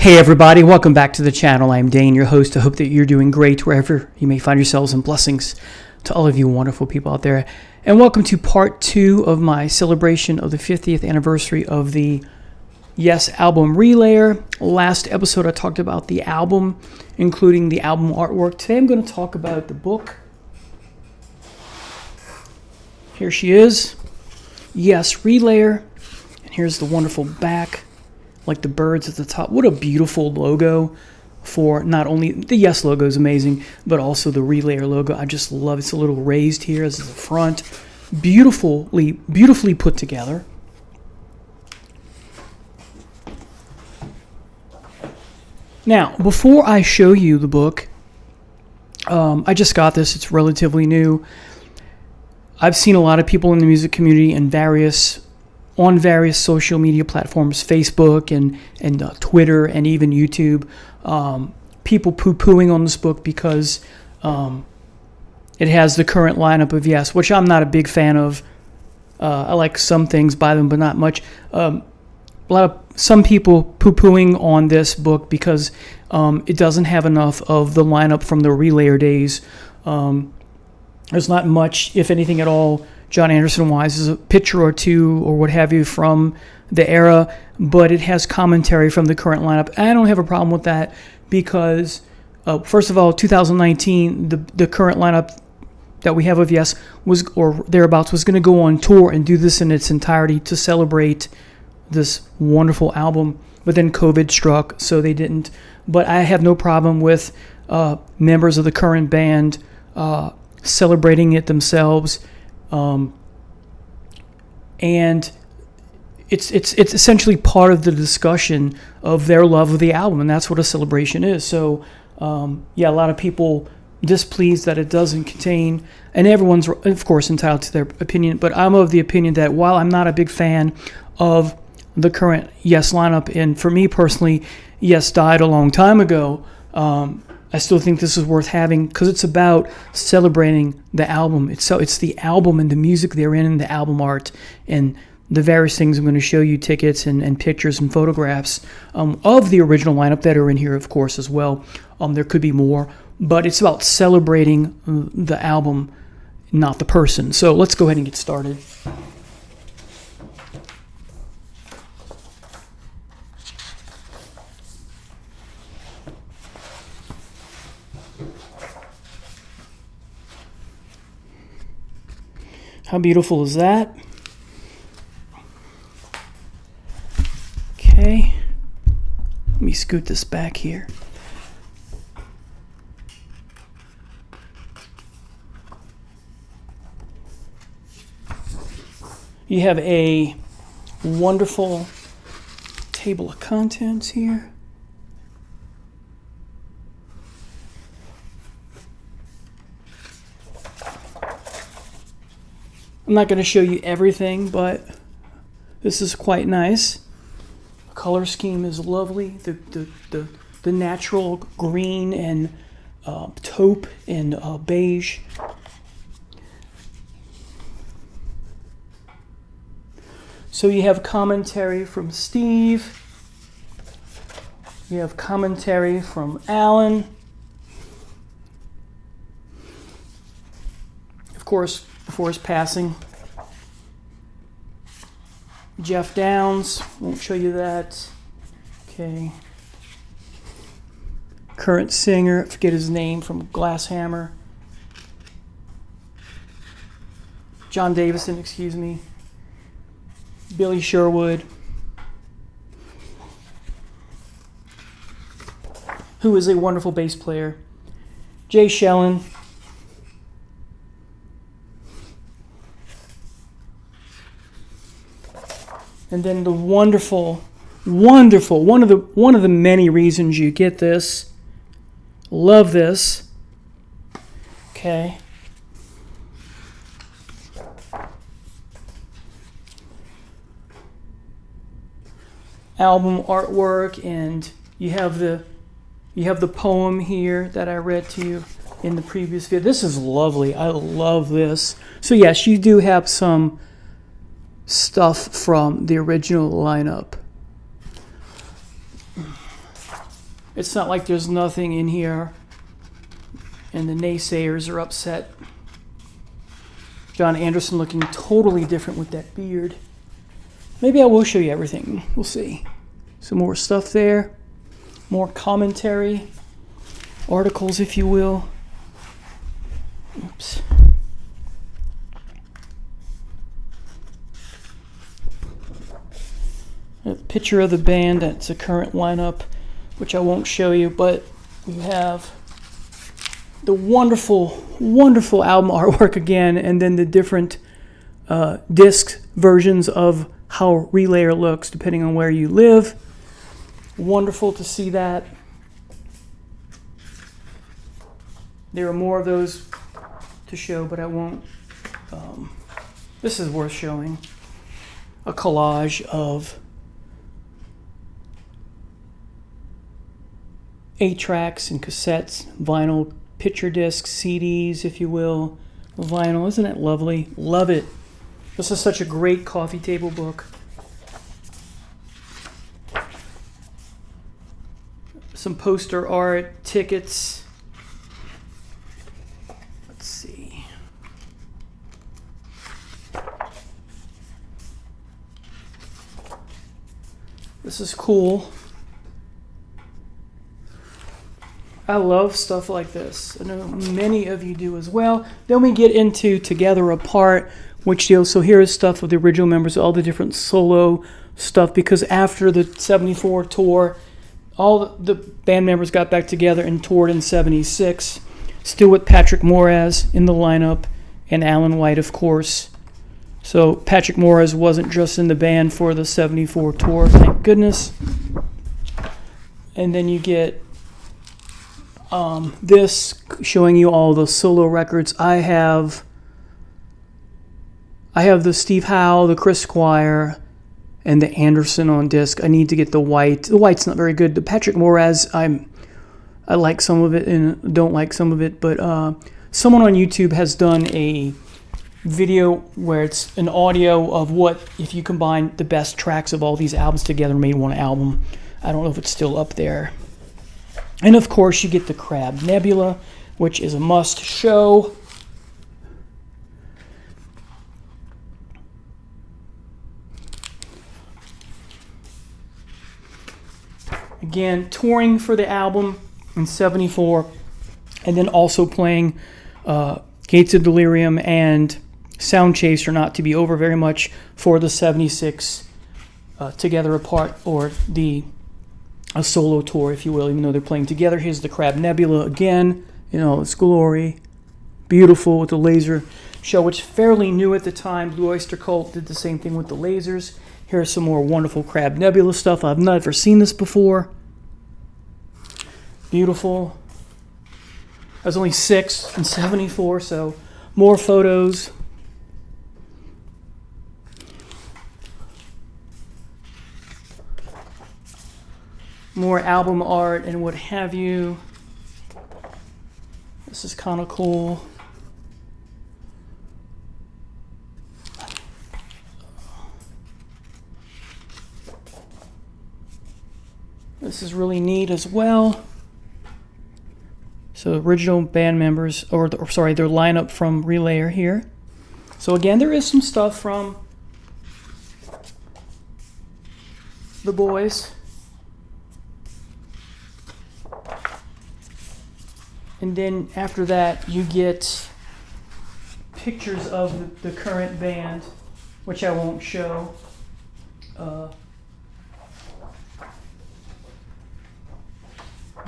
Hey everybody, welcome back to the channel. I'm Dane, your host. I hope that you're doing great wherever you may find yourselves, and blessings to all of you wonderful people out there. And welcome to part 2 of my celebration of the 50th anniversary of the Yes album Relayer. Last episode I talked about the album, including the album artwork. Today I'm going to talk about the book. Here she is, Yes Relayer. And here's the wonderful back. Like the birds at the top. What a beautiful logo for not only the Yes logo is amazing, but also the Relayer logo. I just love it. It's a little raised here as the front. Beautifully put together. Now, before I show you the book, I just got this. It's relatively new. I've seen a lot of people in the music community and on various social media platforms, Facebook and Twitter and even YouTube, people poo-pooing on this book because it has the current lineup of Yes, which I'm not a big fan of. I like some things by them, but not much. Some people poo-pooing on this book because it doesn't have enough of the lineup from the Relayer days. There's not much, if anything at all, John Anderson-wise, is a picture or two or what have you from the era, but it has commentary from the current lineup. I don't have a problem with that because, first of all, 2019, the current lineup that we have of Yes was, or thereabouts, was going to go on tour and do this in its entirety to celebrate this wonderful album, but then COVID struck, so they didn't. But I have no problem with members of the current band celebrating it themselves. And it's essentially part of the discussion of their love of the album, and that's what a celebration is. So, a lot of people displeased that it doesn't contain, and everyone's, of course, entitled to their opinion, but I'm of the opinion that while I'm not a big fan of the current Yes lineup, and for me personally, Yes died a long time ago, I still think this is worth having because it's about celebrating the album. It's the album and the music they're in and the album art and the various things I'm going to show you, tickets and pictures and photographs of the original lineup that are in here, of course, as well. There could be more, but it's about celebrating the album, not the person. So let's go ahead and get started. How beautiful is that? Okay. Let me scoot this back here. You have a wonderful table of contents here. I'm not going to show you everything, but this is quite nice. The color scheme is lovely. The natural green and taupe and beige. So you have commentary from Steve. You have commentary from Alan. Of course, before his passing, Jeff Downs, won't show you that. Okay. Current singer, I forget his name, from Glasshammer. John Davison, excuse me. Billy Sherwood, who is a wonderful bass player. Jay Schellen. And then the wonderful, one of the many reasons you get this. Love this. Okay. Album artwork, and you have the poem here that I read to you in the previous video. This is lovely. I love this. So yes, you do have some stuff from the original lineup. It's not like there's nothing in here and the naysayers are upset. John Anderson looking totally different with that beard. Maybe I will show you everything. We'll see. Some more stuff there. More commentary. Articles, if you will. Oops. A picture of the band. That's a current lineup, which I won't show you, but we have the wonderful, wonderful album artwork again, and then the different disc versions of how Relayer looks depending on where you live. Wonderful to see that. There are more of those to show, but I won't. This is worth showing. A collage of 8-tracks and cassettes, vinyl, picture discs, CDs, if you will. Vinyl, isn't it lovely? Love it. This is such a great coffee table book. Some poster art, tickets. Let's see. This is cool. I love stuff like this. I know many of you do as well. Then we get into Together Apart, which deals, so here is stuff of the original members, all the different solo stuff, because after the 74 tour, all the band members got back together and toured in 76, still with Patrick Moraz in the lineup, and Alan White, of course. So Patrick Moraz wasn't just in the band for the 74 tour, thank goodness. And then you get this showing you all the solo records. I have the Steve Howe, the Chris Squire, and the Anderson on disc. I need to get the White. The White's not very good. The Patrick Moraz, I like some of it and don't like some of it, but someone on YouTube has done a video where it's an audio of what if you combine the best tracks of all these albums together and made one album. I don't know if it's still up there. And of course you get the Crab Nebula, which is a must show. Again, touring for the album in 74, and then also playing Gates of Delirium and Sound Chaser, Not to Be Over, very much for the 76 Together Apart, or a solo tour, if you will, even though they're playing together. Here's the Crab Nebula again, in all its glory. Beautiful with the laser show, which fairly new at the time. Blue Oyster Cult did the same thing with the lasers. Here's some more wonderful Crab Nebula stuff. I've never seen this before. Beautiful. I was only 6 in 74, so more photos. More album art and what have you. This is kind of cool. This is really neat as well. So original band members, or sorry, their lineup from Relayer here. So again, there is some stuff from the boys. And then after that, you get pictures of the current band, which I won't show.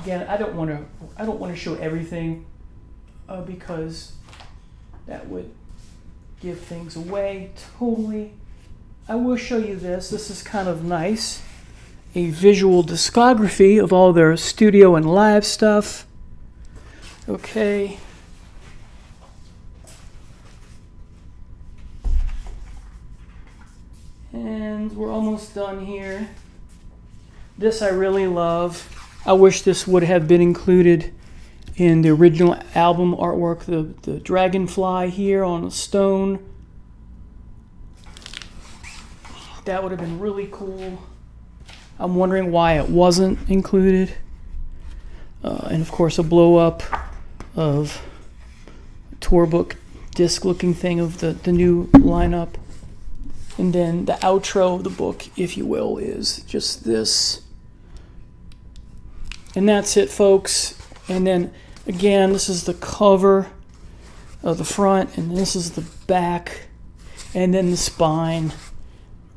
Again, I don't want to show everything because that would give things away totally. I will show you this. This is kind of nice. A visual discography of all their studio and live stuff. Okay. And we're almost done here. This I really love. I wish this would have been included in the original album artwork. The dragonfly here on a stone. That would have been really cool. I'm wondering why it wasn't included. and of course a blow up of tour book disc looking thing of the new lineup. And then the outro of the book, if you will, is just this. And that's it, folks. And then again, this is the cover of the front, and this is the back, and then the spine.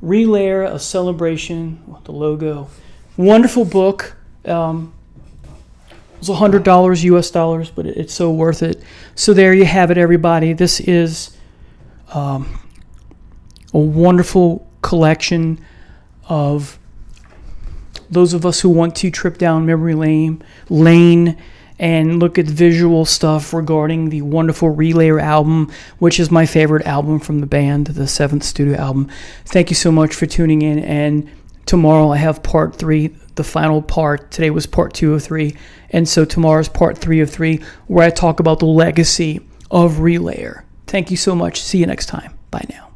Relayer, a celebration with the logo. Wonderful book. It was $100 US dollars, but it's so worth it. So there you have it, everybody. This is a wonderful collection of those of us who want to trip down memory lane and look at visual stuff regarding the wonderful Relayer album, which is my favorite album from the band, the 7th studio album. Thank you so much for tuning in, and tomorrow I have part 3, the final part. Today was part 2 of 3, and so tomorrow's part 3 of 3, where I talk about the legacy of Relayer. Thank you so much. See you next time. Bye now.